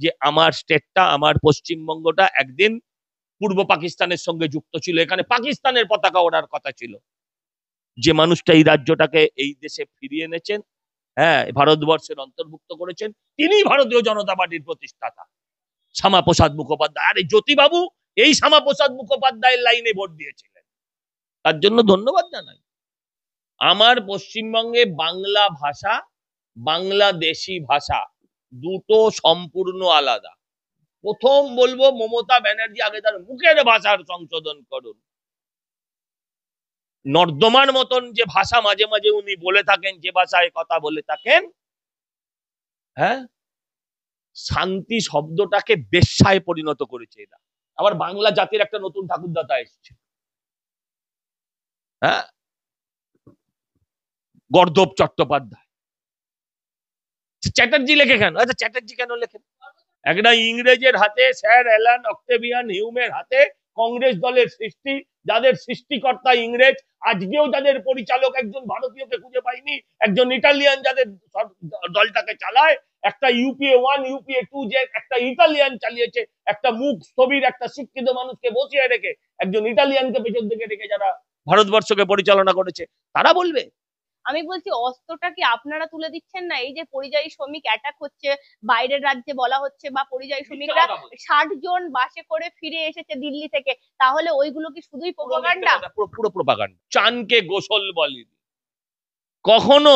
যে আমার স্টেটটা, আমার পশ্চিমবঙ্গটা একদিন পূর্ব পাকিস্তানের সঙ্গে যুক্ত ছিল, এখানে পাকিস্তানের পতাকা ওড়ার কথা ছিল। যে মানুষটা এই রাজ্যটাকে এই দেশে ফিরিয়ে এনেছেন, হ্যাঁ, ভারতবর্ষের অন্তর্ভুক্ত করেছেন, তিনি ভারতীয় জনতা পার্টির প্রতিষ্ঠাতা শ্যামাপ্রসাদ মুখোপাধ্যায়। আর এই জ্যোতিবাবু এই শ্যামাপ্রসাদ মুখোপাধ্যায়ের লাইনে ভোট দিয়েছিলেন, তার জন্য ধন্যবাদ জানাই। আমার পশ্চিমবঙ্গে বাংলা ভাষা, বাংলাদেশি ভাষা দুটো সম্পূর্ণ আলাদা। প্রথম বলবো, মমতা ব্যানার্জি আগে তার মুখের ভাষার সংশোধন করুন। নর্দমার মতন যে ভাষা মাঝে মাঝে উনি বলে থাকেন, যে ভাষায় কথা বলে থাকেন, হ্যাঁ, শান্তি শব্দটাকে বেশ্যায় পরিণত করেছে এরা। আবার বাংলা জাতির একটা নতুন ঠাকুরদাতা এসছে, হ্যাঁ, গর্দব চট্টোপাধ্যায়। চ্যাটার্জি লেখে কেন? আচ্ছা, চ্যাটার্জি কেন লেখেন? একটা ইংরেজের হাতে, স্যার অ্যালান অক্টেভিয়ান হিউমের হাতে কংগ্রেস দলের সৃষ্টি, যাদের সৃষ্টিকর্তা ইংরেজ, আজকেও যাদের পরিচালক একজন ভারতীয়কে খুঁজে পাইনি, একজন ইটালিয়ান যাদের দলটাকে চালায়, একটা ইউপিএ 1 ইউপিএ 2 যে একটা ইটালিয়ান চালিয়েছে, একটা মুখ স্থবির একটা শিক্ষিত মানুষকে বসিয়ে রেখে একজন ইটালিয়ানকে পেছন থেকে রেখে যারা ভারতবর্ষকে পরিচালনা করেছে, তারা বলবে। আমি বলছি, অস্ত্রটা কি আপনারা তুলে দিচ্ছেন না? এই যে পরিযায়ী শ্রমিক অ্যাটাক হচ্ছে বাইরের রাজ্যে বলা হচ্ছে, বা পরিযায়ী শ্রমিকরা 60 জন বাসে করে ফিরে এসেছে দিল্লি থেকে, তাহলে ওইগুলো কি শুধুই প্রোপাগান্ডা? পুরো প্রোপাগান্ডা। চানকে গোসল বলেনি, কখনো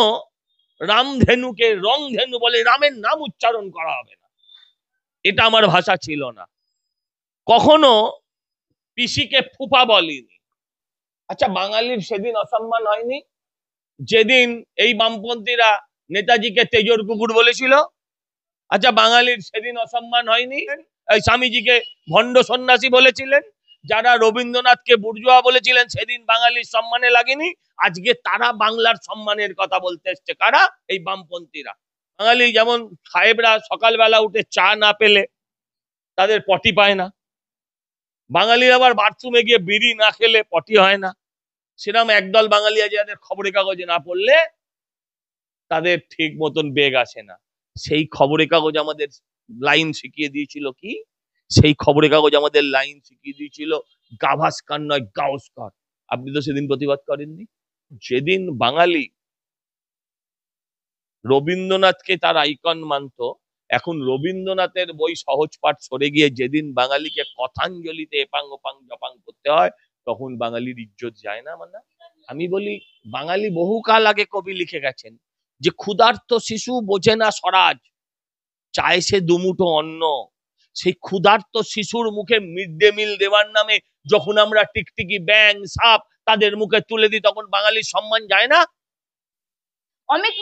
রামধেনুকে রংধেনু বলে রামের নাম উচ্চারণ করা হবে না, এটা আমার ভাষা ছিল না। কখনো পিসিকে ফুফা বলিনি। আচ্ছা, বাঙালির সেদিন অসম্মান হয়নি যেদিন এই বামপন্থীরা নেতাজিকে তেজর কুকুর বলেছিল? আচ্ছা, বাঙালির সেদিন অসম্মান হয়নি স্বামীজিকে ভণ্ড সন্ন্যাসী বলেছিলেন? যারা রবীন্দ্রনাথকে বুর্জোয়া বলেছিলেন সেদিন বাঙালির সম্মানে লাগেনি? আজকে তারা বাংলার সম্মানের কথা বলতে এসছে। কারা? এই বামপন্থীরা। বাঙালি যেমন সাহেবরা সকালবেলা উঠে চা না পেলে তাদের পটি পায় না, বাঙালির আবার বাথরুমে গিয়ে বিড়ি না খেলে পটি হয় না, সেরকম একদল বাঙালি আছে যাদের খবরের কাগজে না পড়লে তাদের ঠিক মতন বেগ আসে না। সেই খবরের কাগজ আমাদের লাইন শিখিয়ে দিয়েছিল কি? সেই খবরের কাগজ আমাদের লাইন শিখিয়ে দিয়েছিল গাভাস্কার নয় গাওস্কার। আপনি তো সেদিন প্রতিবাদ করেননি। যেদিন বাঙালি রবীন্দ্রনাথকে তার আইকন মানত, এখন রবীন্দ্রনাথের বই সহজ পাঠ সরে গিয়ে যেদিন বাঙালিকে কথাঞ্জলিতে এপাং ওপাং জপাং করতে হয়, তখন বাঙালির ইজ্জত যায় না। মানে আমি বলি, বাঙালি বহুকাল আগে কবি লিখে গেছেন যে ক্ষুধার্ত শিশু বোঝে না স্বরাজ, চায় সে দুমুঠো অন্ন। সেই ক্ষুধার্ত শিশুর মুখে মিড ডে মিল দেওয়ার নামে যখন আমরা টিকটিকি, ব্যাং, সাপ তাদের মুখে তুলে দিই, তখন বাঙালির সম্মান যায় না। অমিত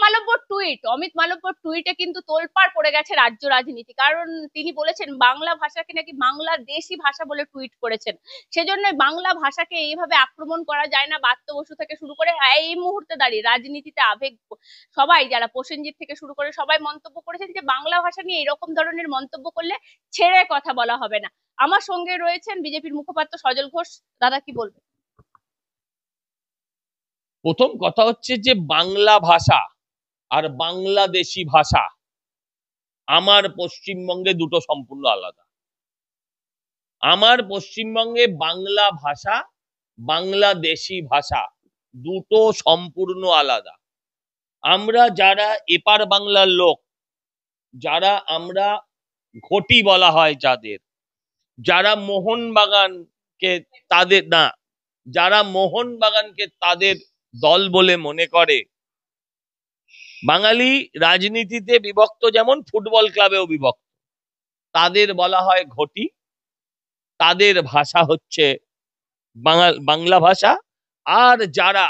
মালব্যর টুইটে কিন্তু তোলপাড় পড়ে গেছে রাজ্য রাজনীতি, কারণ তিনি বলেছেন বাংলা ভাষাকে নাকি বাংলাদেশি ভাষা বলে টুইট করেছেন। সেজন্য বাংলা ভাষাকে এইভাবে আক্রমণ করা যায় না। বাত্য বসু থেকে শুরু করে এই মুহূর্তে দাঁড়িয়ে রাজনীতিতে আবেগ, সবাই যারা প্রসেনজিৎ থেকে শুরু করে সবাই মন্তব্য করেছেন যে বাংলা ভাষা নিয়ে এরকম ধরনের মন্তব্য করলে ছেড়ে কথা বলা হবে না। আমার সঙ্গে রয়েছেন বিজেপির মুখপাত্র সজল ঘোষ। দাদা, কি বলবেন? প্রথম কথা হচ্ছে যে বাংলা ভাষা আর বাংলাদেশি ভাষা আমার পশ্চিমবঙ্গে দুটো সম্পূর্ণ আলাদা। আমার পশ্চিমবঙ্গে বাংলা ভাষা, বাংলাদেশি ভাষা দুটো সম্পূর্ণ আলাদা। আমরা যারা এপার বাংলার লোক, যারা আমরা ঘটি বলা হয় যাদের, যারা মোহনবাগানকে তাদের না, যারা মোহনবাগানকে তাদের দল বলে মনে করে, বাঙালি রাজনীতিতে বিভক্ত যেমন ফুটবল ক্লাবেও বিভক্ত, তাদের বলা হয় ঘটি। তাদের ভাষা হচ্ছে বাংলা ভাষা। আর যারা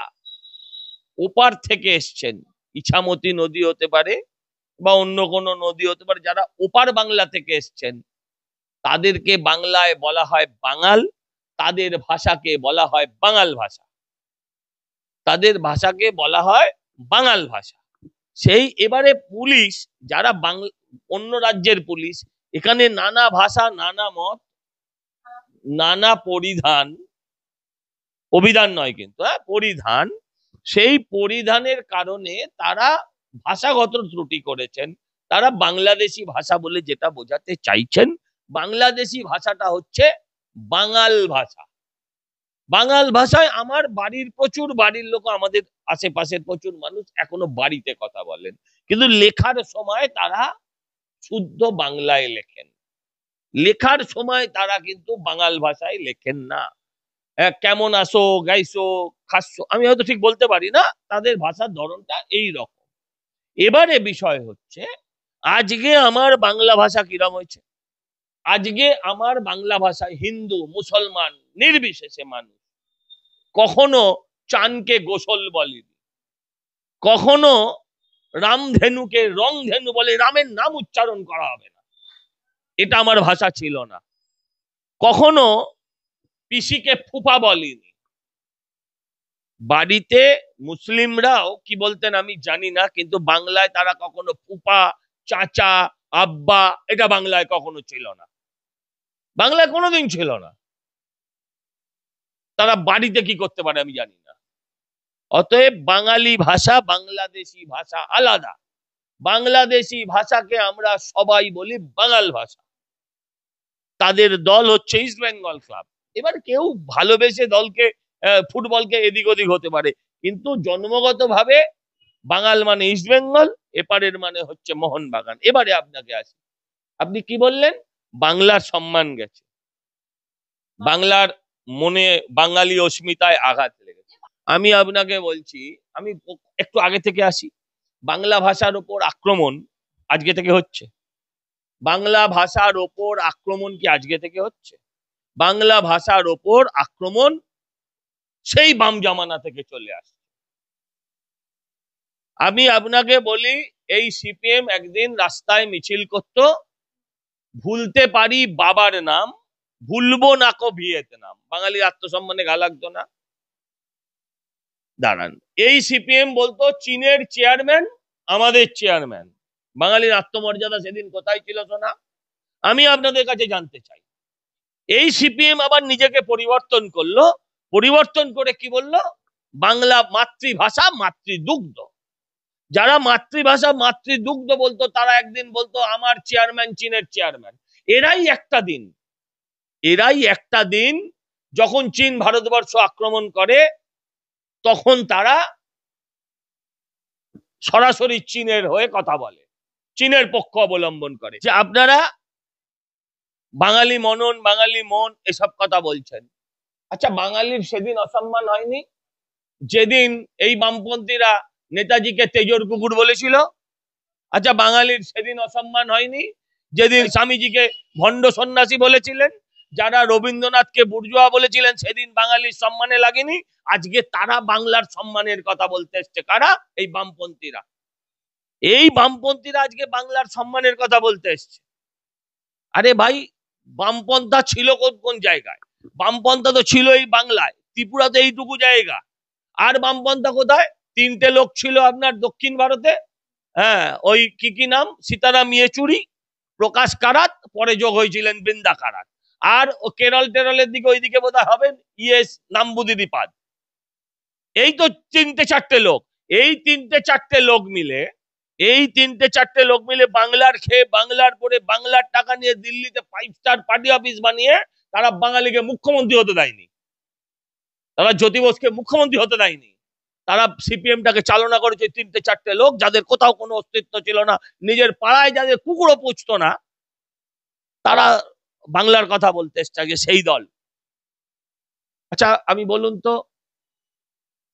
ওপার থেকে এসছেন, ইছামতি নদী হতে পারে বা অন্য কোনো নদী হতে পারে, যারা ওপার বাংলা থেকে এসছেন তাদেরকে বাংলায় বলা হয় বাঙাল, তাদের ভাষাকে বলা হয় বাঙাল ভাষা, তাদের ভাষাকে বলা হয় বাঙাল ভাষা। সেই এবারে পুলিশ, যারা অন্য রাজ্যের পুলিশ, এখানে নানা ভাষা, নানা মত, নানা পরিধান, অভিধান নয় কিন্তু, পরিধান, সেই পরিধানের কারণে তারা ভাষাগত ত্রুটি করেছেন, তারা বাংলাদেশি ভাষা বলে যেটা বোঝাতে চাইছেন, বাংলাদেশি ভাষাটা হচ্ছে বাঙাল ভাষা। বাঙাল ভাষায় আমার বাড়ির প্রচুর বাড়ির লোক, আমাদের আশেপাশের প্রচুর মানুষ এখনো বাড়িতে কথা বলেন, কিন্তু লেখার সময় তারা শুদ্ধ বাংলায় লেখেন। লেখার সময় তারা কিন্তু বাঙাল ভাষায় লেখেন না। কেমন আসো, গাইছো, খাসছো, আমি হয়তো ঠিক বলতে পারি না, তাদের ভাষার ধরনটা এই রকম। এবারে বিষয় হচ্ছে, আজকে আমার বাংলা ভাষা কিরম হয়েছে। আজকে আমার বাংলা ভাষায় হিন্দু মুসলমান নির্বিশেষে মানুষ কখনো চানকে গোসল বলেনি, কখনো রামধেনুকে রংধেনু বলে রামের নাম উচ্চারণ করা হবে না, এটা আমার ভাষা ছিল না। কখনো পিসিকে ফুপা বলিনি। বাড়িতে মুসলিমরাও কি বলতেন আমি জানি না, কিন্তু বাংলায় তারা কখনো ফুপা, চাচা, আব্বা, এটা বাংলায় কখনো ছিল না, বাংলায় কোনোদিন ছিল না। তারা বাড়িতে কি করতে পারে আমি জানি না। অতএব বাঙালি ভাষা বাংলাদেশি ভাষা আলাদা। বাংলাদেশি ভাষাকে আমরা সবাই বলি বাঙাল ভাষা। তাদের দল হচ্ছে ইস্ট বেঙ্গল ক্লাব। এবার কেউ ভালোবেসে দলকে, ফুটবলকে এদিক ওদিক হতে পারে, কিন্তু জন্মগতভাবে বাঙাল মানে ইস্ট বেঙ্গল, এপারের মানে হচ্ছে মোহনবাগান। এবারে আপনাকে আসি, আপনি কি বললেন? বাংলার সম্মান গেছে, বাংলার মনে বাঙালি অস্মিতায় আঘাত লেগেছে। আমি আপনাকে বলছি, আমি একটু আগে থেকে আসি, বাংলা ভাষার ওপর আক্রমণ আজকে থেকে হচ্ছে। বাংলা ভাষার ওপর আক্রমণ কি আজকে থেকে হচ্ছে? বাংলা ভাষার ওপর আক্রমণ সেই বাম জামানা থেকে চলে আসছে। আমি আপনাকে বলি, এই সিপিএম একদিন রাস্তায় মিছিল করত, ভুলতে পারি বাবার নাম, ভুলবো না কো ভিয়েতনাম। বাঙালির আত্মসম্মানে গা লাগতো না? দাঁড়ান, এই সিপিএম বলতো চীনের চেয়ারম্যান আমাদের চেয়ারম্যান। বাঙালির আত্মমর্যাদা সেদিন কোথায় ছিল সোনা? আমি আপনাদের কাছে জানতে চাই। এই সিপিএম আবার নিজেকে পরিবর্তন করলো, পরিবর্তন করে কি বললো? বাংলা মাতৃভাষা মাতৃদুগ্ধ। যারা মাতৃভাষা মাতৃদুগ্ধ বলতো, তারা একদিন বলতো আমার চেয়ারম্যান চীনের চেয়ারম্যান। এরাই একটা দিন যখন চীন ভারতবর্ষ আক্রমণ করে, তখন তারা সরাসরি চীনের হয়ে কথা বলে, চীনের পক্ষ অবলম্বন করে, যে আপনারা বাঙালি মনন, বাঙালি মন, এসব কথা বলছেন। আচ্ছা, বাঙালির সেদিন অসম্মান হয়নি যেদিন এই বামপন্থীরা নেতাজিকে তেজর কুকুর বলেছিল? আচ্ছা, বাঙালির সেদিন অসম্মান হয়নি যেদিন স্বামীজিকে ভণ্ড সন্ন্যাসী বলেছিলেন? যারা রবীন্দ্রনাথকে বুর্জোয়া বলেছিলেন, সেদিন বাঙালির সম্মানে লাগেনি? আজকে তারা বাংলার সম্মানের কথা বলতে এসছে। কারা? এই বামপন্থীরা। এই বামপন্থীরা আজকে বাংলার সম্মানের কথা বলতে এসছে। আরে ভাই, বামপন্থা ছিল কোন কোন জায়গায়? বামপন্থা তো ছিল এই বাংলায়, ত্রিপুরাতে এইটুকু জায়গা। আর বামপন্থা কোথায়? তিনটে লোক ছিল আপনার দক্ষিণ ভারতে, হ্যাঁ, ওই কি নাম, সীতারাম ইয়েচুরি, প্রকাশ কারাত, পরে যোগ হয়েছিলেন বৃন্দা কারাত। আর ও কেরল টেরলের দিকে, ওইদিকে বোধহয় হবেন ইয়েস নাম্বুদিরিপাদ। এই তো তিনটে চারটে লোক। এই তিনটে চারটে লোক মিলে বাংলার খেয়ে, বাংলার পরে, বাংলার টাকা নিয়ে দিল্লিতে 5 স্টার পার্টি অফিস বানিয়ে তারা বাঙালিকে মুখ্যমন্ত্রী হতে দেয়নি, তারা জ্যোতি বোসকে মুখ্যমন্ত্রী হতে দেয়নি। তারা সিপিএমটাকে চালনা করেছে তিনটে চারটে লোক, যাদের কোথাও কোনো অস্তিত্ব ছিল না, নিজের পাড়ায় যাদের কুকুরও পুষতো না, তারা বাংলার কথা বলতে এসছে আগে, সেই দল। আচ্ছা, আমি বলুন তো,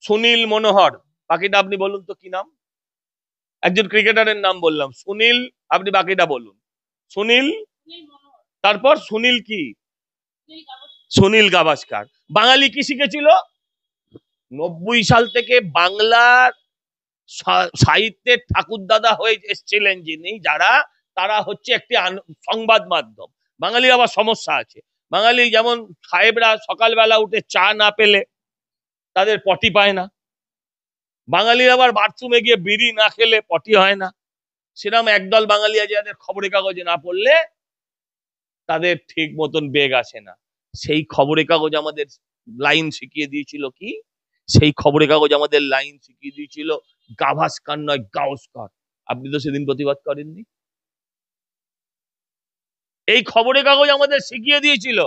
সুনীল মনোহর, বাকিটা আপনি বলুন তো কি নাম? একজন ক্রিকেটারের নাম বললাম, সুনীল, আপনি বাকিটা বলুন। সুনীল, তারপর সুনীল কি? সুনীল গাভাস্কার। বাঙালি কি শিখেছিল? 90 সাল থেকে বাংলার সাহিত্যের ঠাকুরদাদা হয়ে এসেছিলেন যিনি, যারা, তারা হচ্ছে একটি সংবাদ মাধ্যম। বাঙালির আবার সমস্যা আছে। বাঙালি যেমন সাহেবরা সকালবেলা উঠে চা না পেলে তাদের পটি পায় না, বাঙালির আবার বাথরুমে গিয়ে বিড়ি না খেলে পটি হয় না। সেরকম একদল বাঙালি আছে যাদের খবরের কাগজে না পড়লে তাদের ঠিক মতন বেগ আসে না। সেই খবরের কাগজ আমাদের লাইন শিখিয়ে দিয়েছিল কি? সেই খবরের কাগজ আমাদের লাইন শিখিয়ে দিয়েছিল গাভাস্কার নয় গাওস্কার। আপনি তো সেদিন প্রতিবাদ করেননি। এই খবরের কাগজ আমাদের শিখিয়ে দিয়েছিল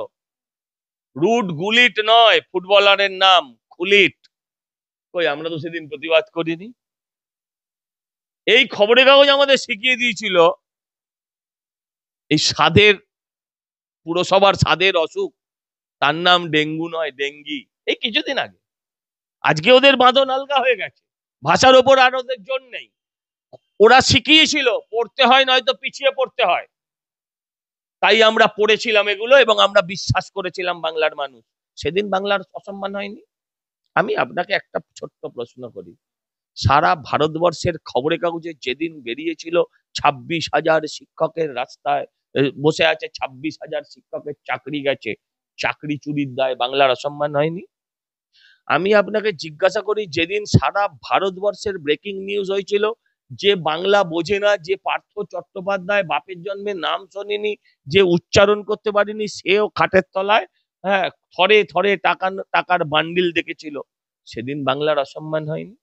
রুট গুলিট নয়, ফুটবলারের নাম খুলিট। কই আমরা তো সেদিন প্রতিবাদ করিনি। এই খবরের কাগজ আমাদের শিখিয়ে দিয়েছিল এই স্বাদের পুরসভার স্বাদের অসুখ, তার নাম ডেঙ্গু নয়, ডেঙ্গি। এই কিছুদিন আগে। আজকে ওদের বাঁধন আলগা হয়ে গেছে, ভাষার ওপর আর ওদের জোর নেই। ওরা শিখিয়েছিল পড়তে হয় নয়তো পিছিয়ে পড়তে হয়, তাই আমরা পড়েছিলাম এগুলো এবং আমরা বিশ্বাস করেছিলাম বাংলার মানুষ। সেদিন বাংলার অসম্মান হয়নি। আমি আপনাকে একটা ছোট্ট প্রশ্ন করি, সারা ভারতবর্ষের খবরের কাগজে যেদিন বেরিয়েছিল 26,000 শিক্ষকের রাস্তায় বসে আছে, 26,000 শিক্ষকের চাকরি গেছে, চাকরি চুরির দায়, বাংলার অসম্মান হয়নি? আমি আপনাকে জিজ্ঞাসা করি, যেদিন সারা ভারতবর্ষের ব্রেকিং নিউজ হয়েছিল যে বাংলা বোঝে না, যে পার্থ চট্টোপাধ্যায় বাপের জন্মে নাম শোনেনি, যে উচ্চারণ করতে পারেনি, সেও খাটের তলায় থরে থরে টাকার বান্ডিল দেখেছিল, সেদিন বাংলার অসম্মান হয়নি?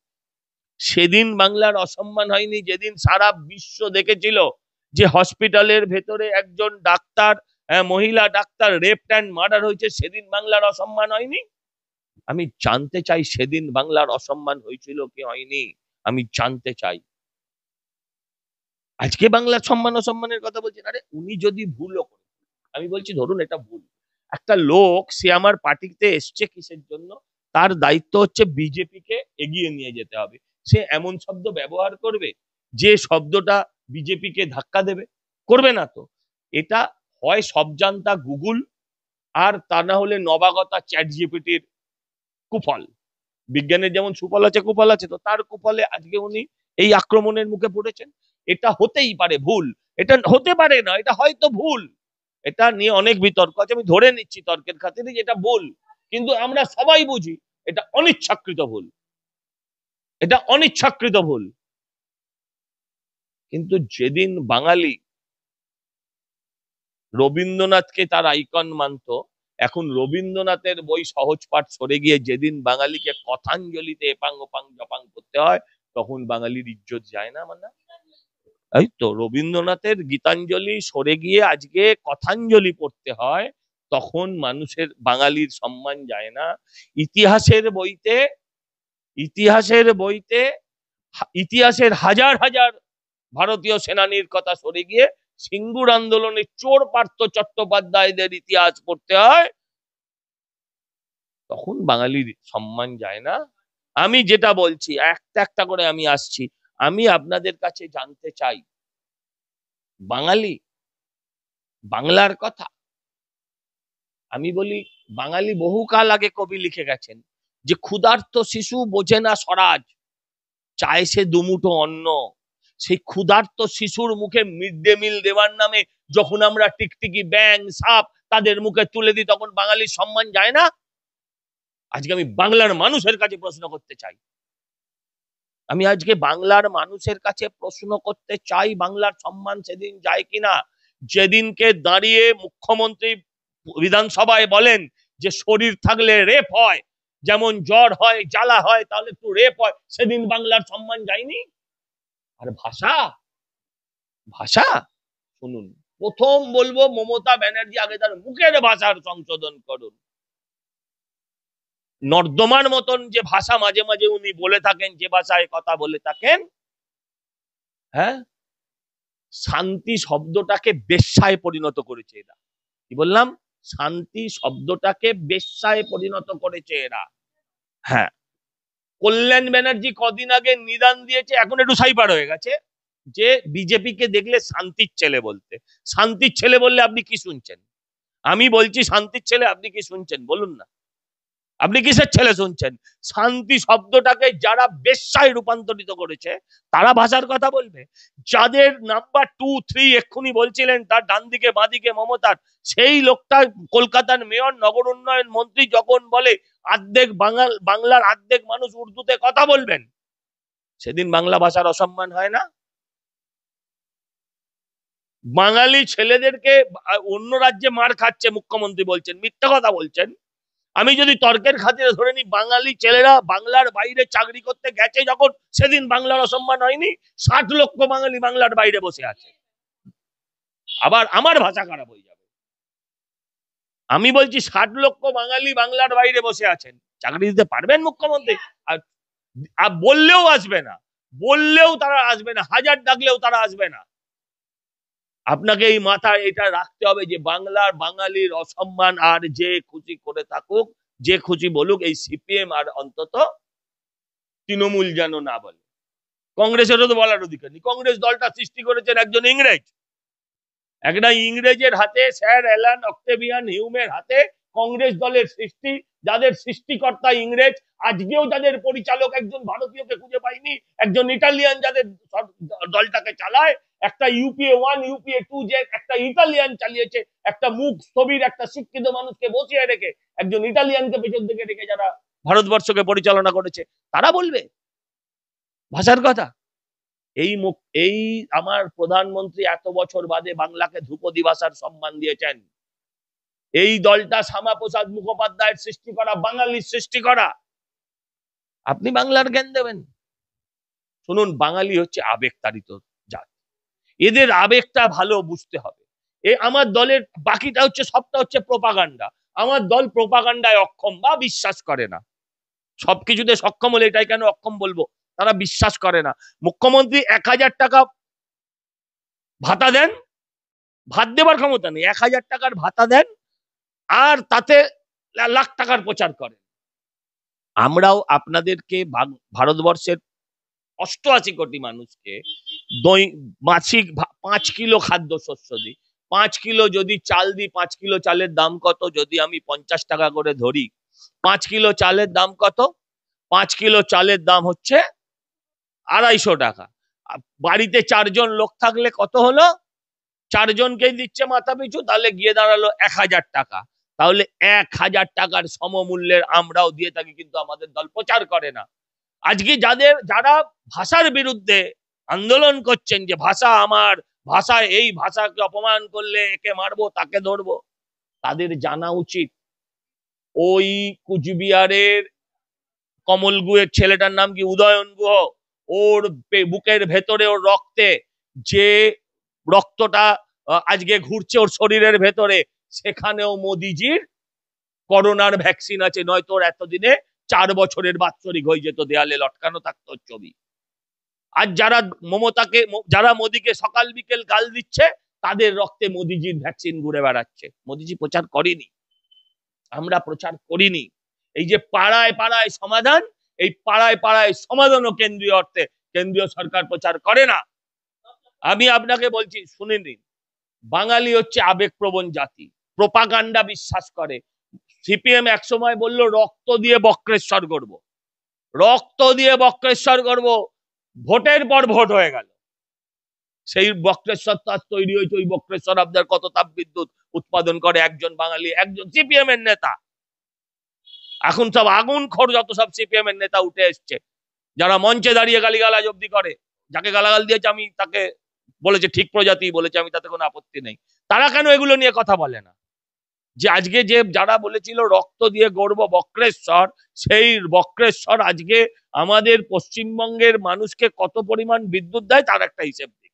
সেদিন বাংলার অসম্মান হয়নি যেদিন সারা বিশ্ব দেখেছিল যে হসপিটালের ভেতরে একজন ডাক্তার, মহিলা ডাক্তার রেপ অ্যান্ড মার্ডার হয়েছে, সেদিন বাংলার অসম্মান হয়নি? আমি জানতে চাই সেদিন বাংলার অসম্মান হয়েছিল কি হয়নি, আমি জানতে চাই। আজকে বাংলার সম্মান অসম্মানের কথা বলছেন। আরে উনি যদি ভুলও করেন, আমি বলছি ধরুন এটা ভুল, একটা লোক সে আমার পার্টিতে এসছে কিসের জন্য, তার দায়িত্ব হচ্ছে বিজেপিকে এগিয়ে নিয়ে যেতে হবে। সে এমন শব্দ ব্যবহার করবে যে শব্দটা বিজেপিকে ধাক্কা দেবে? করবে না তো। এটা হয় সবজান্তা গুগল, আর তা না হলে নবাগতা চ্যাট জিপিটির কুফল। বিজ্ঞানের যেমন সুফল আছে কুফল আছে, তো তার কুফলে আজকে উনি এই আক্রমণের মুখে পড়েছেন। এটা হতেই পারে ভুল, এটা হতে পারে না, এটা হয়তো ভুল, এটা নিয়ে অনেক বিতর্ক আছে, আমি ধরে নিচ্ছি তর্কের খাতিরে যেটা ভুল, কিন্তু আমরা সবাই বুঝি এটা অনিচ্ছাকৃত ভুল, এটা অনিচ্ছাকৃত ভুল। কিন্তু যেদিন বাঙালি রবীন্দ্রনাথকে তার আইকন মানত, এখন রবীন্দ্রনাথের বই সহজ পাঠ সরে গিয়ে যেদিন বাঙালিকে কথাঞ্জলিতে এপাং ওপাং জপাং করতে হয়, তখন বাঙালির ইজ্জত যায় না। মানে এই তো রবীন্দ্রনাথের গীতাঞ্জলি সরে গিয়ে আজকে কথাঞ্জলি পড়তে হয়, তখন মানুষের বাঙালির সম্মান যায় না। ইতিহাসের বইতে ইতিহাসের বইতে ইতিহাসের হাজার হাজার ভারতীয় সেনানীর কথা সরে গিয়ে সিঙ্গুর আন্দোলনে চোর পার্থ চট্টোপাধ্যায়দের ইতিহাস পড়তে হয়, তখন বাঙালির সম্মান যায় না। আমি যেটা বলছি একটা একটা করে আমি আসছি, আমি আপনাদের কাছে জানতে চাই, বাঙালি বাংলার কথা আমি বলি, বাঙালি বহুকাল আগে কবি লিখে গেছেন যে ক্ষুধার্ত শিশু বোঝে না স্বরাজ, চায় সে দুমুঠো অন্ন। সেই ক্ষুধার্ত শিশুর মুখে মিড ডে মিল দেওয়ার নামে যখন আমরা টিকটিকি ব্যাং সাপ তাদের মুখে তুলে দিই, তখন বাঙালির সম্মান যায় না? আজকে আমি বাংলার মানুষের কাছে প্রশ্ন করতে চাই, আমি আজকে বাংলার মানুষের কাছে প্রশ্ন করতে চাই, বাংলার সম্মান সেদিন যায় কিনা যেদিনকে দাঁড়িয়ে মুখ্যমন্ত্রী বিধানসভায় বলেন যে শরীর থাকলে রেপ হয়, যেমন জ্বর হয় জ্বালা হয় তাহলে একটু রেপ হয়, সেদিন বাংলার সম্মান যায়নি? আর ভাষা ভাষা শুনুন, প্রথম বলবো মমতা ব্যানার্জি আগে তার মুখের ভাষার সংশোধন করুন। নর্দমার মতন যে ভাষা মাঝে মাঝে উনি বলে থাকেন, যে ভাষায় কথা বলে থাকেন, হ্যাঁ, শান্তি শব্দটাকে বেশ্যায় পরিণত করেছে এরা। কি বললাম? শান্তি শব্দটাকে বেশ্যায় পরিণত করেছে এরা। হ্যাঁ, কল্যাণ ব্যানার্জি কদিন আগে নিদান দিয়েছে, এখন একটু সাইপার হয়ে গেছে, যে বিজেপিকে দেখলে শান্তির ছেলে বলতে। শান্তির ছেলে বললে আপনি কি শুনছেন? আমি বলছি শান্তির ছেলে, আপনি কি শুনছেন বলুন না? আপনি কিসের ছেলে শুনছেন? শান্তি শব্দটাকে যারা বেশ্যায় রূপান্তরিত করেছে তারা ভাষার কথা বলবে। যাদের নাম্বার 2, 3 এক্ষুনি বলছিলেন, তার ডান দিকে বাঁ দিকে মমতার, সেই লোকটা কলকাতার মেয়র নগর উন্নয়ন মন্ত্রী যখন বলে বাংলার অর্ধেক মানুষ উর্দুতে কথা বলবেন, সেদিন বাংলা ভাষার অসম্মান হয় না? বাঙালি ছেলেদেরকে অন্য রাজ্যে মার খাচ্ছে মুখ্যমন্ত্রী বলছেন, মিথ্যা কথা বলছেন। আমি যদি তর্কের খাতিরে ধরে নিই, বাঙালি ছেলেরা বাংলার বাইরে চাকরি করতে গেছে যখন, সেদিন বাংলার অসম্মান হয়নি? 60 লক্ষ বাঙালি বাংলার বাইরে বসে আছে। আবার আমার ভাষা খারাপ হয়ে যাবে। আমি বলছি 60 লক্ষ বাঙালি বাংলার বাইরে বসে আছেন, চাকরি দিতে পারবেন মুখ্যমন্ত্রী? আর আর বললেও আসবে না, বললেও তারা আসবে না, হাজার ডাকলেও তারা আসবে না। আপনাকে এই মাথায় এটা রাখতে হবে যে বাংলার বাঙালির অসম্মান আর যে খুশি করে থাকুক, যে খুশি বলুক, এই সিপিএম আর অন্তত তৃণমূল যেন না বলে। কংগ্রেসেরও তো বলার অধিকার নেই। কংগ্রেস দলটা সৃষ্টি করেছেন একজন ইংরেজ, একটা ইংরেজের হাতে, স্যার অ্যালান অক্টেভিয়ান হিউমের হাতে কংগ্রেস দলের সৃষ্টি, যাদের সৃষ্টিকর্তা ইংরেজ। আজকেও যাদের পরিচালক একজন ভারতীয়কে খুঁজে পাইনি, একজন ইটালিয়ান যাদের দলটাকে চালায়। একটা ইউপিএ 1 ইউপিএ 2 যে একটা ইটালিয়ান চালিয়েছে, একটা মুখ স্থবির একটা শিক্ষিত মানুষকে বসিয়ে রেখে, একজন ইটালিয়ানকে পেছন থেকে রেখে যারা ভারতবর্ষকে পরিচালনা করেছে, তারা বলবে ভাষার কথা? এই আমার প্রধানমন্ত্রী এত বছর বাদে বাংলাকে ধ্রুপদী ভাষার সম্মান দিয়েছেন। এই দলটা শ্যামাপ্রসাদ মুখোপাধ্যায়ের সৃষ্টি করা, বাঙালির সৃষ্টি করা। আপনি বাংলার জ্ঞান দেবেন? শুনুন, বাঙালি হচ্ছে আবেগতাড়িত জাতি, এদের আবেগটা ভালো বুঝতে হবে। আমার দলের বাকিটা হচ্ছে, সবটা হচ্ছে প্রোপাগান্ডা। আমার দল প্রোপাগান্ডায় অক্ষম বা বিশ্বাস করে না। সবকিছুতে সক্ষম হলে এটাই কেন অক্ষম বলবো? তারা বিশ্বাস করে না। মুখ্যমন্ত্রী 1000 টাকা ভাতা দেন, ভাত দেবার ক্ষমতা নেই, 1000 টাকার ভাতা দেন, আর তাতে লাখ টাকার প্রচার করেন। আমরাও আপনাদেরকে ভারতবর্ষের 88 কোটি মানুষকে মাসিক 5 কিলো খাদ্যশস্য দিই। 5 কিলো যদি চাল দিই, 5 কিলো চালের দাম কত? যদি আমি 50 টাকা করে ধরি, 5 কিলো চালের দাম কত? 5 কিলো চালের দাম হচ্ছে 250 টাকা। বাড়িতে 4 জন লোক থাকলে কত হলো? 4 জনকেই দিচ্ছে মাথা পিছু, তাহলে গিয়ে দাঁড়ালো 1000 টাকা। তাহলে 1000 টাকার সমমূল্যের আমরাও দিয়ে থাকি, কিন্তু আমাদের দল প্রচার করে না। আজকে যারা ভাষার বিরুদ্ধে আন্দোলন করছেন, যে ভাষা আমার, ভাষা, এই ভাষাকে অপমান করলে একে মারবো তাকে ধরবো, তাদের জানা উচিত ওই কুচবিহারের কমল গুহের ছেলেটার নাম কি, উদয়ন গুহ, ওর বুকের ভেতরে, ওর রক্তে যে রক্তটা আজকে ঘুরছে ওর শরীরের ভেতরে, সেখানেও মোদিজির করোনার ভ্যাকসিন আছে। নয়তো ওর এতদিনে 4 বছরের বাৎসরিক হয়ে যেত, দেয়ালে লটকানো থাকতো ছবি। আর যারা মোদিকে সকাল বিকেল গাল দিচ্ছে, তাদের রক্তে মোদিজির ভ্যাকসিন ঘুরে বেড়াচ্ছে। মোদিজি প্রচার করেনি, আমরা প্রচার করিনি। এই যে পাড়ায় পাড়ায় সমাধান, এই পাড়ায় পাড়ায় সমাধানও কেন্দ্রীয় অর্থে কেন্দ্রীয় সরকার প্রচার করে না। আমি আপনাকে বলছি, শুনে নিন, বাঙালি হচ্ছে আবেগপ্রবণ জাতি, প্রোপাগান্ডা বিশ্বাস করে। সিপিএম একসময় বলল রক্ত দিয়ে বক্রেশ্বর গড়ব, রক্ত দিয়ে বক্রেশ্বর গড়ব, ভোটের পর ভোট হয়ে গেল। সেই বক্রেশ্বর তার তৈরি হয়েছে, ওই বক্রেশ্বর আপনার কত তাপ বিদ্যুৎ উৎপাদন করে একজন বাঙালি, একজন সিপিএম এর নেতা। এখন সব আগুন খোর যত সব সিপিএম এর নেতা উঠে এসছে, যারা মঞ্চে দাঁড়িয়ে গালিগালাজ অব্দি করে। যাকে গালাগাল দিয়েছে আমি তাকে বলেছে ঠিক প্রজাতি বলেছে, আমি তাতে কোনো আপত্তি নেই। তারা কেন এগুলো নিয়ে কথা বলে না? যে আজকে যে যারা বলেছিল রক্ত দিয়ে গড়ব বক্রেশ্বর, সেই বক্রেশ্বর আজকে আমাদের পশ্চিমবঙ্গের মানুষকে কত পরিমাণ বিদ্যুৎ দেয় তার একটা হিসেব দিক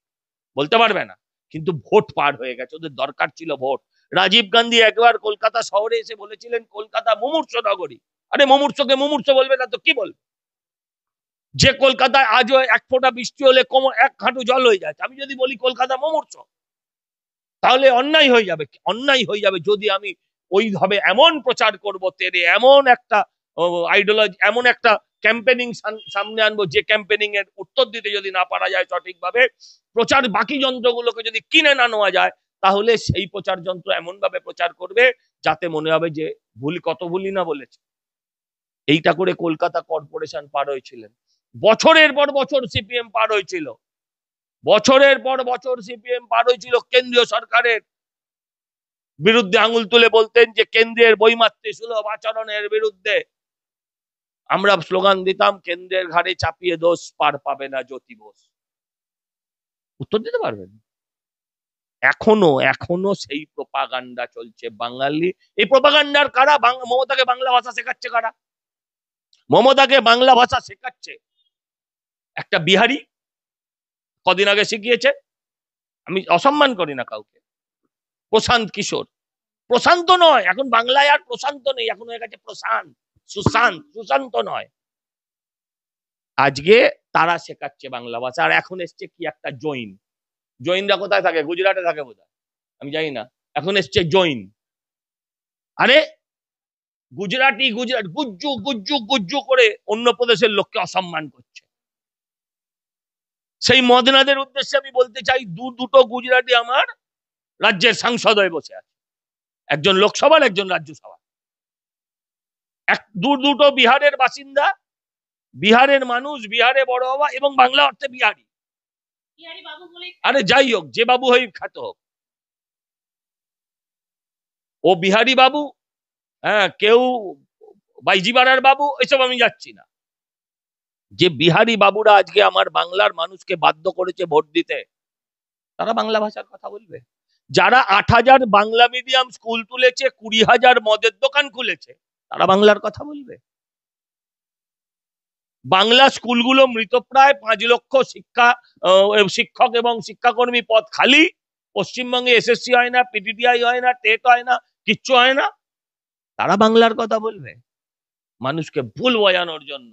বলতে পারবে না। কিন্তু ভোট পার হয়ে গেছে, ওদের দরকার ছিল ভোট। রাজীব গান্ধী একবার কলকাতা শহরে এসে বলেছিলেন কলকাতা মুমূর্ষ নগরী। আরে মুমূর্ষকে মুমূর্ষ বলবে না তো কি বলবে? যে কলকাতায় আজও 1 ফোঁটা বৃষ্টি হলে এক হাঁটু জল হয়ে যায়। আমি যদি বলি কলকাতা মুমূর্ষ, তাহলে অন্যায় হয়ে যাবে। অন্যায় হয়ে যাবে যদি আমি ওইভাবে এমন প্রচার করব, তেরে এমন একটা আইডিওলজি, এমন একটা ক্যাম্পেনিং সামনে আনবো, যে ক্যাম্পেনিং এর উত্তর দিতে যদি না পারা যায় সঠিকভাবে, প্রচার বাকি যন্ত্রগুলোকে যদি কিনে না নেওয়া যায়, তাহলে সেই প্রচার যন্ত্র এমন ভাবে প্রচার করবে যাতে মনে হবে যে কত ভুলই না বলেছে। এইটা করে কলকাতা কর্পোরেশন পার হয়েছিলেন, বছরের পর বছর সিপিএম পার হয়েছিল, বছরের পর বছর সিপিএম পার হয়েছিল। কেন্দ্রীয় সরকারের বিরুদ্ধে আঙুল তুলে বলতেন যে কেন্দ্রের বৈমাত্রিক সুলভ আচরণের বিরুদ্ধে। আমরা স্লোগান দিতাম, কেন্দ্রের ঘাড়ে চাপিয়ে দোষ পার পাবে না জ্যোতি বোস। উত্তর দিতে পারবেন? এখনো সেই প্রোপাগান্ডা চলছে। বাঙালি এই প্রোপাগান্ডার কারা? মমতাকে বাংলা ভাষা শেখাচ্ছে কারা? মমতাকে বাংলা ভাষা শেখাচ্ছে একটা বিহারি, কদিন আগে শিখিয়েছে। আমি অসম্মান করি না কাউকে, প্রশান্ত কিশোর, প্রশান্ত নয়, এখন বাংলায় আর প্রশান্ত নেই, এখন হয়ে গেছে প্রশান্ত, সুশান্ত, সুশান্ত নয়। আজকে তারা শেখাচ্ছে বাংলা ভাষা। আর এখন এসছে কি একটা জৈন, জৈনরা কোথায় থাকে? গুজরাটে থাকে বোধহয়, আমি জানি না। এখন এসছে জৈন। আরে গুজরাটি গুজরাট গুজ্জু গুজ্জু গুজ্জু করে অন্য প্রদেশের লোককে অসম্মান করছে। সেই মদনাদের উদ্দেশ্যে আমি বলতে চাই, দুটো গুজরাটি আমার রাজ্যের সাংসদ হয়ে বসে আছে, একজন লোকসভার, একজন রাজ্যসভা। দুটো বিহারের বাসিন্দা, বিহারের মানুষ, বিহারে বড় হওয়া এবং বাংলা অর্থে বিহারি। আরে যাই হোক, যে বাবু হয়ে খ্যাত হোক, ও বিহারি বাবু, হ্যাঁ, কেউ বাইজিবাড়ার বাবু, এসব আমি যাচ্ছি না। যে বিহারি বাবুরা আজকে আমার বাংলার মানুষকে বাধ্য করেছে ভোট দিতে, তারা বাংলা ভাষার কথা বলবে। যারা 8,000 বাংলা মিডিয়াম স্কুল তুলেছে, 20,000 মদের দোকান খুলেছে, তারা বাংলার কথা বলবে। বাংলা স্কুলগুলো মৃতপ্রায়, 5 লক্ষ শিক্ষক এবং শিক্ষাকর্মী পদ খালি। পশ্চিমবঙ্গে এসএসসি হয় না, পিটিটিআই হয় না, টেট হয় না, কিচ্ছু হয় না, তারা বাংলার কথা বলবে মানুষকে ভুল বোঝানোর জন্য।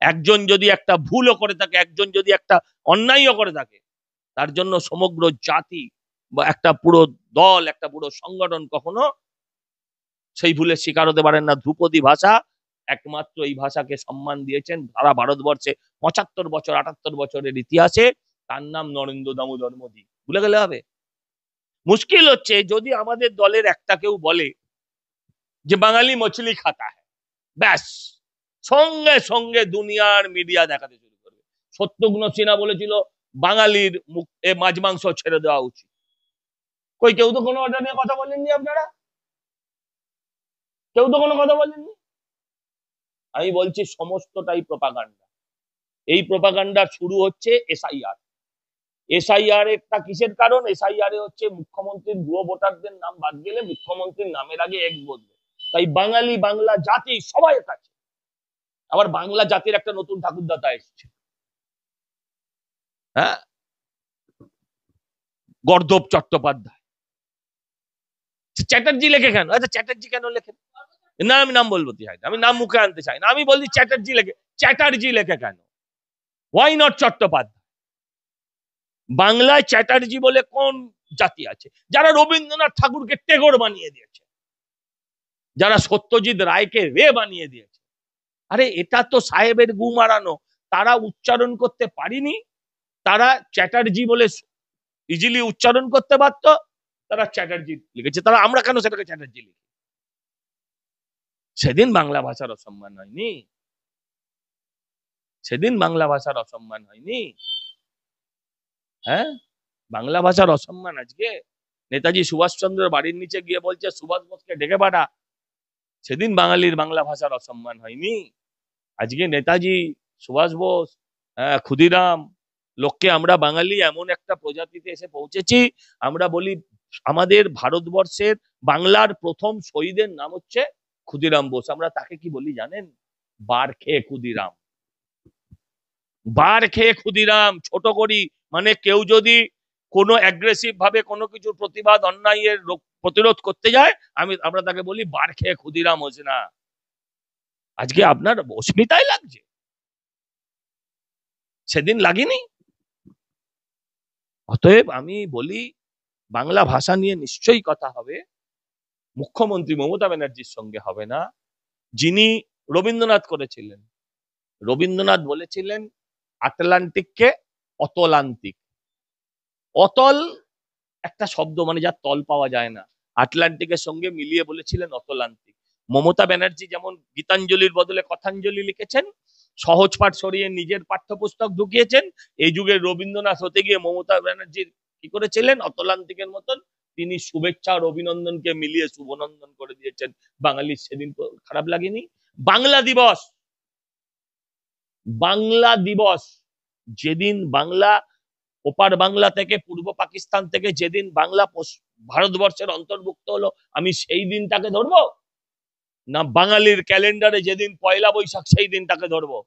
একজন যদি একটা ভুলও করে থাকে, একজন যদি একটা অন্যায়ও করে থাকে, তার জন্য সমগ্র জাতি বা একটা পুরো দল, একটা পুরো সংগঠন কখনো সেই ভুলের শিকার হতে পারেন না। ধ্রুপদী ভাষা একমাত্র এই ভাষাকে সম্মান দিয়েছেন সারা ভারতবর্ষে 75 বছর 78 বছরের ইতিহাসে। তার নাম নরেন্দ্র দামোদর মোদী। ভুলে গেলে হবে? মুশকিল হচ্ছে যদি আমাদের দলের একটা কেউ বলে যে বাঙালি মছলি খাতা হ্যায়, ব্যাস সঙ্গে সঙ্গে দুনিয়ার মিডিয়া দেখাতে শুরু করবে। শত্রুঘ্ন সিনহা বলেছিল বাঙালির মাছ মাংস ছেড়ে দেওয়া উচিত। কই, কেউ তো কোনো ওটা নিয়ে কথা বলেননি আপনারা, কেউ তো কোনো কথা বলেননি। আমি বলছি সমস্তটাই প্রপাগান্ডা। এই প্রপাগান্ডা শুরু হচ্ছে এসআইআর। এসআইআর একটা কিসের কারণ? এসআইআর হচ্ছে মুখ্যমন্ত্রীর ভুয়ো ভোটারদের নাম বাদ গেলে মুখ্যমন্ত্রীর নামের আগে এক বলবে। তাই বাঙালি, বাংলা জাতি সবাই কাছে। আবার বাংলা জাতির একটা নতুন ঠাকুরদাতা এসছে, হ্যাঁ, গর্দভ চট্টোপাধ্যায়। চ্যাটার্জি লেখে কেন? আচ্ছা, চ্যাটার্জি কেন লেখেন? না, আমি নাম বলতে চাই না, আমি নাম মুখে আনতে চাই না। আমি বলছি চ্যাটার্জি লেখে। চ্যাটার্জি লেখে কেন? Why not Chattopadhyay? বাংলায় চ্যাটার্জি বলে কোন জাতি আছে? যারা রবীন্দ্রনাথ ঠাকুরকে টেগর বানিয়ে দিয়েছে, যারা সত্যজিৎ রায়কে রে বানিয়ে দিয়েছে। আরে এটা তো সাহেবের গু মারানো। তারা উচ্চারণ করতে পারিনি, তারা চ্যাটার্জি বলে ইজিলি উচ্চারণ করতে পারত, তারা চ্যাটার্জি লিখেছে। তারা, আমরা কেন সেটাকে চ্যাটার্জি লিখি? সেদিন বাংলা ভাষার অসম্মান হয়নি? সেদিন বাংলা ভাষার অসম্মান হয়নি? হ্যাঁ, বাংলা ভাষার অসম্মান আজকে নেতাজি সুভাষচন্দ্র বাড়ির নিচে গিয়ে বলছে সুভাষ বোসকে ডেকে পাঠা। সেদিন বাঙালির বাংলা ভাষার অসম্মান হয়নি? আজকে নেতাজি, সুভাষ বোস, ক্ষুদিরাম, লোককে আমরা বাঙালি এমন একটা প্রজাতিতে এসে পৌঁছেছি, আমরা বলি আমাদের ভারতবর্ষের বাংলার প্রথম শহীদের নাম হচ্ছে ক্ষুদিরাম বোস। আমরা তাকে কি বলি জানেন? বার খেয়ে ক্ষুদিরাম। বার খেয়ে ক্ষুদিরাম ছোট করি। মানে কেউ যদি কোনো অ্যাগ্রেসিভ ভাবে কোনো কিছুর প্রতিবাদ, অন্যায়ের প্রতিরোধ করতে যায়, আমরা তাকে বলি বার খেয়ে ক্ষুদিরাম হোস না। আজকে আপনার অস্মিতায় লাগছে, সেদিন লাগেনি। অতএব আমি বলি বাংলা ভাষা নিয়ে নিশ্চয়ই কথা হবে। মুখ্যমন্ত্রী মমতা ব্যানার্জির সঙ্গে হবে না, যিনি রবীন্দ্রনাথ করেছিলেন। রবীন্দ্রনাথ বলেছিলেন আটলান্টিককে অতলান্তিক। অতল একটা শব্দ, মানে যার তল পাওয়া যায় না। আটলান্টিকের সঙ্গে মিলিয়ে বলেছিলেন অতলান্তিক। মমতা ব্যানার্জি যেমন গীতাঞ্জলির বদলে কথাঞ্জলি লিখেছেন, সহজ পাঠ সরিয়ে নিজের পাঠ্যপুস্তক ঢুকিয়েছেন, এই যুগে রবীন্দ্রনাথ হতে গিয়ে মমতা ব্যানার্জি কি করেছিলেন? অতলান্তিকের মতন তিনি শুভেচ্ছা আর অভিনন্দনকে মিলিয়ে শুভনন্দন করে দিয়েছেন। বাঙালির সেদিন খারাপ লাগেনি? বাংলা দিবস, বাংলা দিবস যেদিন বাংলা ওপার বাংলা থেকে, পূর্ব পাকিস্তান থেকে যেদিন বাংলা ভারতবর্ষের অন্তর্ভুক্ত হলো, আমি সেই দিনটাকে ধরবো না বাঙালির ক্যালেন্ডারে যেদিন পয়লা বৈশাখ সেই দিনটাকে ধরবো?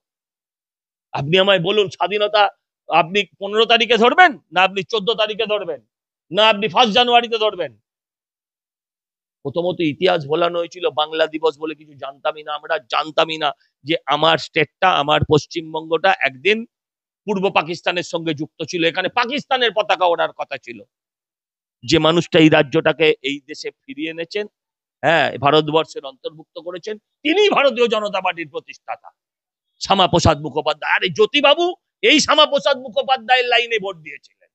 আপনি আমায় বলুন, স্বাধীনতা আপনি 15 তারিখে ধরবেন, না আপনি 14 তারিখে ধরবেন, না আপনি 1 জানুয়ারিতে ধরবেন? প্রথমত ইতিহাস ভোলানো হয়েছিল, বাংলা দিবস বলে কিছু জানতামই না, আমরা জানতামই না যে আমার স্টেটটা, আমার পশ্চিমবঙ্গটা একদিন পূর্ব পাকিস্তানের সঙ্গে যুক্ত ছিল, এখানে পাকিস্তানের পতাকা ওড়ার কথা ছিল। যে মানুষটা এই রাজ্যটাকে এই দেশে ফিরিয়ে এনেছেন, হ্যাঁ, ভারতবর্ষের অন্তর্ভুক্ত করেছেন, তিনি ভারতীয় জনতা পার্টির প্রতিষ্ঠাতা শ্যামাপ্রসাদ মুখোপাধ্যায়। আর এই জ্যোতিবাবু এই শ্যামাপ্রসাদ মুখোপাধ্যায়ের লাইনে ভোট দিয়েছিলেন,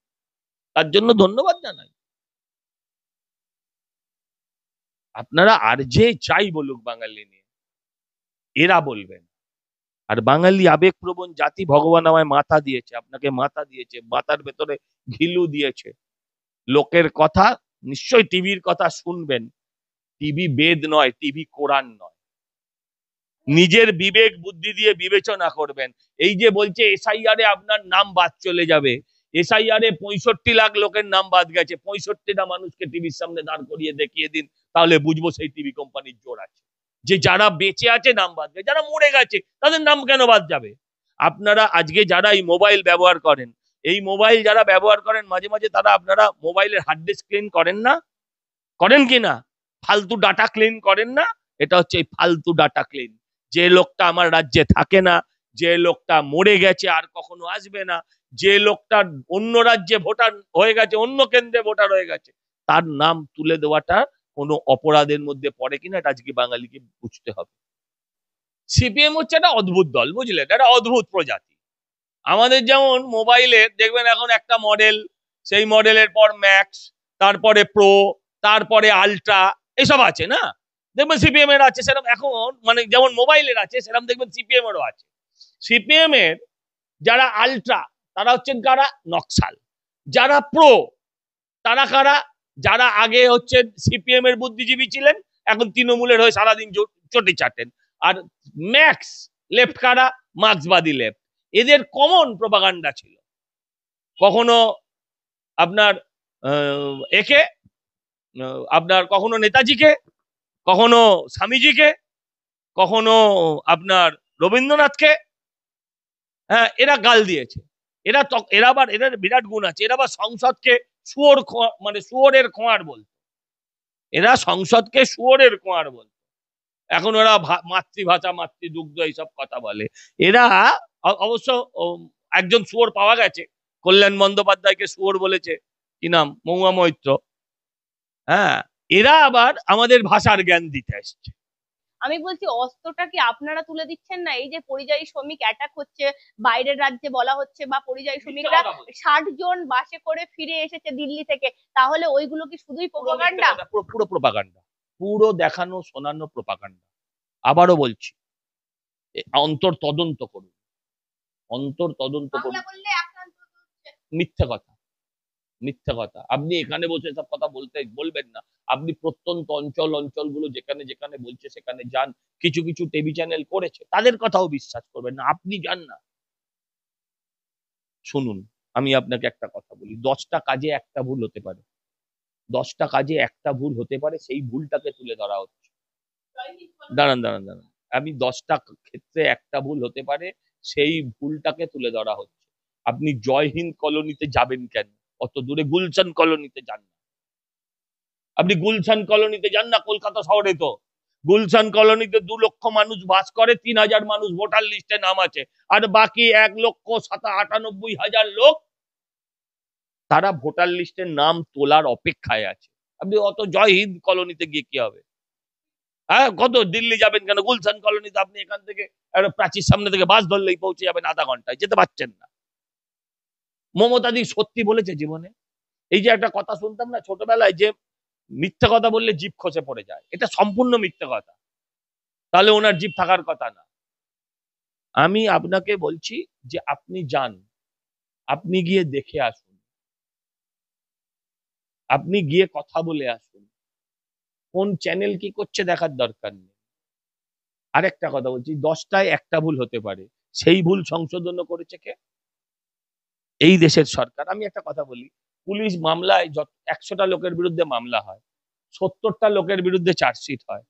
তার জন্য ধন্যবাদ জানাই। আপনারা আর যে যাই বলুক বাঙালি নিয়ে, এরা বলবেন। আর বাঙালি আবেগপ্রবণ জাতি, ভগবান আমায় মাথা দিয়েছে, আপনাকে মাথা দিয়েছে, মাথার ভেতরে ঘিলু দিয়েছে। লোকের কথা নিশ্চয়ই টিভির কথা শুনবেন, টিভি বেদ নয়, টিভি কোরআন নয়। নিজের বিবেক বুদ্ধি দিয়ে বিবেচনা করবেন। এই যে বলছে এসআইআর এ আপনার নাম বাদ চলে যাবে, এসআইআর এ 65 লাখ লোকের নাম বাদ গেছে, 65টা মানুষকে টিভির সামনে দাঁড় করিয়ে দেখিয়ে দিন, তাহলে বুঝবো সেই টিভি কোম্পানির জোর আছে। যে যারা বেঁচে আছে নাম বাদ গেছে, যারা মরে গেছে তাদের নাম কেন বাদ যাবে? আপনারা আজকে যারা এই মোবাইল ব্যবহার করেন, এই মোবাইল যারা ব্যবহার করেন, মাঝে মাঝে তারা আপনারা মোবাইলের হার্ড ডিস্ক ক্লিন করেন না? করেন কি না? ফালতু ডাটা ক্লিন করেন না? এটা হচ্ছে এই ফালতু ডাটা ক্লিন। যে লোকটা আমার রাজ্যে থাকে না, যে লোকটা মরে গেছে আর কখনো আসবে না, যে লোকটা অন্য রাজ্যে ভোটার হয়ে গেছে, অন্য কেন্দ্রে ভোটার হয়ে গেছে, তার নাম তুলে দেওয়াটা কোনো অপরাধের মধ্যে পড়ে কিনা এটা আজকে বাঙালিকে বুঝতে হবে। সিপিএম হচ্ছে একটা অদ্ভুত দল, বুঝলেন, একটা অদ্ভুত প্রজাতি। আমাদের যেমন মোবাইলে দেখবেন এখন একটা মডেল, সেই মডেলের পর ম্যাক্স, তারপরে প্রো, তারপরে আলট্রা, এসব আছে না? দেখবেন সিপিএম এর আছে সেরকম, এখন মানে যেমন মোবাইলের আছে সেরকম দেখবেন সিপিএম এরও আছে। সিপিএম এর যারা আলট্রা তারা হচ্ছেন কারা? নকশাল। যারা প্রো তারা কারা? যারা আগে হচ্ছে সিপিএম এর বুদ্ধিজীবী ছিলেন, এখন তৃণমূলের হয়ে সারাদিন চটি চাটেন। আর ম্যাক্স লেফট কারা? মার্ক্সবাদী লেফট। এদের কমন প্রপাগান্ডা ছিল, কখনো আপনার একে আপনার কখনো নেতাজিকে, কখনো স্বামীজিকে, কখনো আপনার রবীন্দ্রনাথকে, হ্যাঁ, এরা গাল দিয়েছে। এরা আবার এদের বিরাট গুণ আছে, এরা আবার সংসদকে শুয়োর মানে শুয়োরের খোঁয়ার বলতো, এরা সংসদকে শুয়োরের খোঁয়ার বলতো। এখন ওরা মাতৃভাষা, মাতৃদুগ্ধ এইসব কথা বলে। এরা অবশ্য একজন শুয়োর পাওয়া গেছে, কল্যাণ বন্দ্যোপাধ্যায়কে শুয়োর বলেছে, কি নাম, মহুয়া মৈত্র। হ্যাঁ, এরা আবার আমাদের ভাষার জ্ঞান দিতে আসছে। আমি বলছি অস্ত্রটা কি আপনারা তুলে দিচ্ছেন না? এই যে পরিযায়ী শ্রমিক অ্যাটাক হচ্ছে বাইরের রাজ্যে বলা হচ্ছে, বা পরিযায়ী শ্রমিকরা 60 জন বাসে করে ফিরে এসেছে দিল্লি থেকে, তাহলে ওইগুলো কি শুধুই প্রপাগান্ডা? পুরো প্রপাগান্ডা, পুরো দেখানো শোনানো প্রপাগান্ডা। আবারও বলছি, অন্তর তদন্ত করুন, অন্তর তদন্ত করুন। মিথ্যে কথা, মিথ্যে কথা। আপনি এখানে বসে সব কথা বলবেন না, আপনি প্রত্যন্ত অঞ্চলগুলো যেখানে যেখানে বলছে সেখানে যান। কিছু কিছু টিভি চ্যানেল করেছে, তাদের কথাও বিশ্বাস করবেন না, আপনি যান না। শুনুন, আমি আপনাকে একটা কথা বলি, 10টা কাজে একটা ভুল হতে পারে, 10টা কাজে একটা ভুল হতে পারে, সেই ভুলটাকে তুলে ধরা হচ্ছে। দাঁড়ান দাঁড়ান দাঁড়ান, আমি 10টা ক্ষেত্রে একটা ভুল হতে পারে, সেই ভুলটাকে তুলে ধরা হচ্ছে। আপনি জয় হিন্দ কলোনিতে যাবেন কেন? অত দূরে গুলশান কলোনিতে যান না। আপনি গুলশান কলোনিতে যান না, কলকাতা শহরে তো গুলশান কলোনিতে 2 লক্ষ মানুষ বাস করে, 3,000 মানুষ ভোটার লিস্টে নাম আছে, আর বাকি 1,98,000 লোক তারা ভোটার লিস্টের নাম তোলার অপেক্ষায় আছে। আপনি অত জয় হিন্দ কলোনিতে গিয়ে কি হবে? হ্যাঁ, কত দিল্লি যাবেন কেন? গুলশান কলোনিতে আপনি এখান থেকে প্রাচীর সামনে থেকে বাস ধরলেই পৌঁছে যাবেন আধা ঘন্টায়, যেতে পারছেন না। মমতাদি সত্যি বলেছে জীবনে? এই যে একটা কথা শুনতাম না ছোটবেলায়, যে মিথ্যে কথা বললে জিভ খসে পড়ে যায়, এটা সম্পূর্ণ মিথ্যে কথা। তাহলে ওনার জিভ থাকার কথা না। আমি আপনাকে বলছি যে আপনি যান, আপনি গিয়ে দেখে আসুন, আপনি গিয়ে কথা বলে আসুন, কোন চ্যানেল কি করছে দেখার দরকার নেই। আরেকটা কথা বলছি, 10টায় একটা ভুল হতে পারে, সেই ভুল সংশোধন করেছে কে? এই দেশের সরকার। আমি একটা কথা বলি, পুলিশ মামলায় 100টা লোকের বিরুদ্ধে মামলা হয়, 70টা লোকের বিরুদ্ধে চার্জশিট হয়,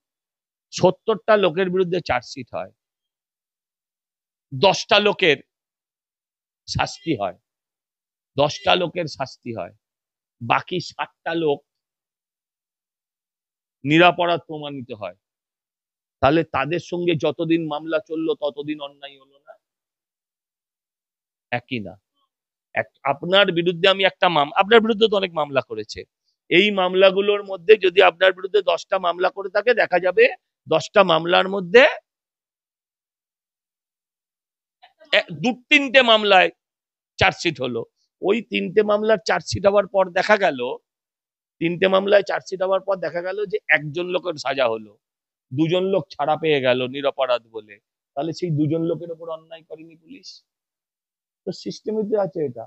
70টা লোকের বিরুদ্ধে চার্জশিট হয়, 10টা লোকের শাস্তি হয়, 10টা লোকের শাস্তি হয়, বাকি 60টা লোক নিরপরাধ প্রমাণিত হয়, তাহলে তাদের সঙ্গে যতদিন মামলা চললো ততদিন অন্যায় হলো না? একই না। আপনার বিরুদ্ধে আমি একটা আপনার বিরুদ্ধে তো অনেক মামলা করেছে, এই মামলাগুলোর মধ্যে যদি আপনার বিরুদ্ধে 10টা মামলা করে থাকে, দেখা যাবে 10টা মামলার মধ্যে 2-3টে মামলায় চার্জশিট হলো। ওই 3টে মামলার চার্জশিট হওয়ার পর দেখা গেল, 3টে মামলায় চার্জশিট হওয়ার পর দেখা গেল যে একজন লোকের সাজা হলো, 2জন লোক ছাড়া পেয়ে গেল নিরপরাধ বলে, তাহলে সেই 2জন লোকের উপর অন্যায় করেনি পুলিশ? তো সিস্টেমে আছে এটা।